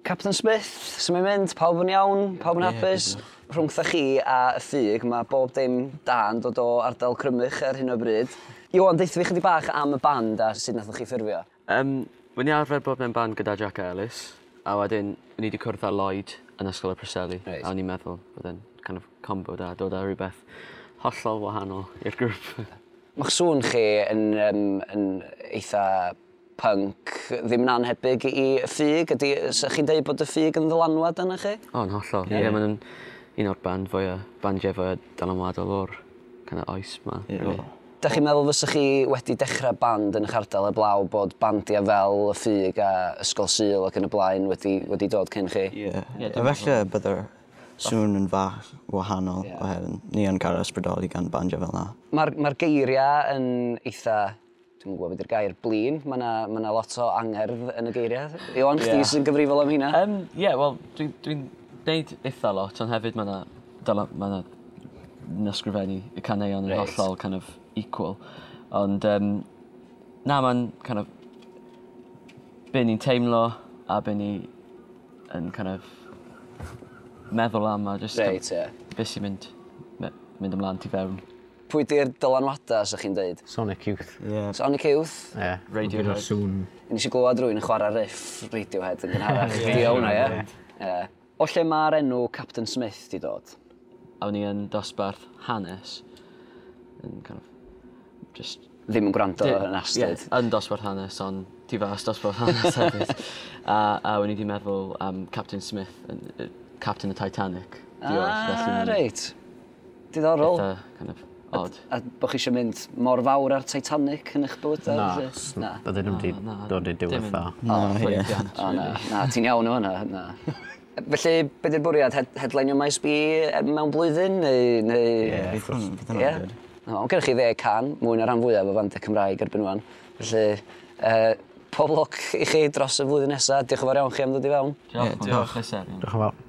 Captain Smith, sy'n mynd, pawb yn iawn, pawb yn hapus. Rhwngtha chi a y ffug, mae bob dim da'n dod o ardal Crymych ar hyn o bryd. Iwan, deithio fi chydig bach am y band a sut nathoch chi ffurfio? Wy'n i arfer bod mewn band gyda Jack Ellis, a wedyn ni wedi cwrdd â Lloyd yn ysgol y Preseli. A o'n i'n meddwl bod e'n kind of combo da, dod â rhywbeth hollol wahanol i'r grŵp. Ma'ch sŵn chi yn eitha punk, ddim yn anhebyg i y ffug. Sa'ch chi'n deud bod y ffug yn ddylanwad yna chi? O'n hollol. Ie, mae'n un o'r bandiau fwyaf dylanwadol o'r kind of oes ma. Da chi'n meddwl fysach chi wedi dechrau band yn eich ardal heblaw bod bandiau fel y ffug a Ysgol Sul ac yn y blaen wedi dod cyn chi? Ie, efallai byddai'r sŵn yn fach wahanol oherwydd ni yn cael ysbrydoli gan bandiau fel yna. Mae'r geiriau yn eitha, dwi'n gwybod beth yw'r gair, blin. Mae yna lot o angerdd yn y geiriau. Iwan, chdi sy'n gyfrifol am hynna? Ie, wel, dwi'n neud eitha lot, ond hefyd mae yna ysgrifennu y caneuon yn hollol kind of equal. Ond na, mae'n kind of be ni'n teimlo a be ni yn kind of meddwl am a just beth sy'n mynd ymlaen tu fewn. Pwy di'r dylanwadau, sa'ch chi'n deud? Sonic Youth. Sonic Youth? Ie. Radiohead. Nes i glywed rwy'n yn chwarae riff Radiohead yn gynharach. Di o hwnna, ie? O lle mae'r enw Captain Smith di dod? Awn ni yn dosbarth hanes. Yn kind of just... Ddim yn gwrando yn astyd? Ie, yn dosbarth hanes, ond ti fas dosbarth hanes hefyd. A wni di meddwl am Captain Smith, Captain y Titanic. Reit. Diddorol. Eitha kind of odd. A bod chi eisiau mynd mor fawr ar Titanic yn eich bywydau? Na, byddai nhw wedi dod i diwedd fa. Na, ti'n iawn o hwnna. Felly, beth yw'r bwriad? Headlineio Maes B mewn blwyddyn? Ie, bydd hwnna'n good. Ond gennych chi 10 can, mwy na ran fwyaf o fandiau Cymraeg erbyn wan. Felly, pob lwc i chi dros y flwyddyn nesaf. Diolch yn fawr iawn chi am ddod i fewn. Diolch. Diolch yn fawr.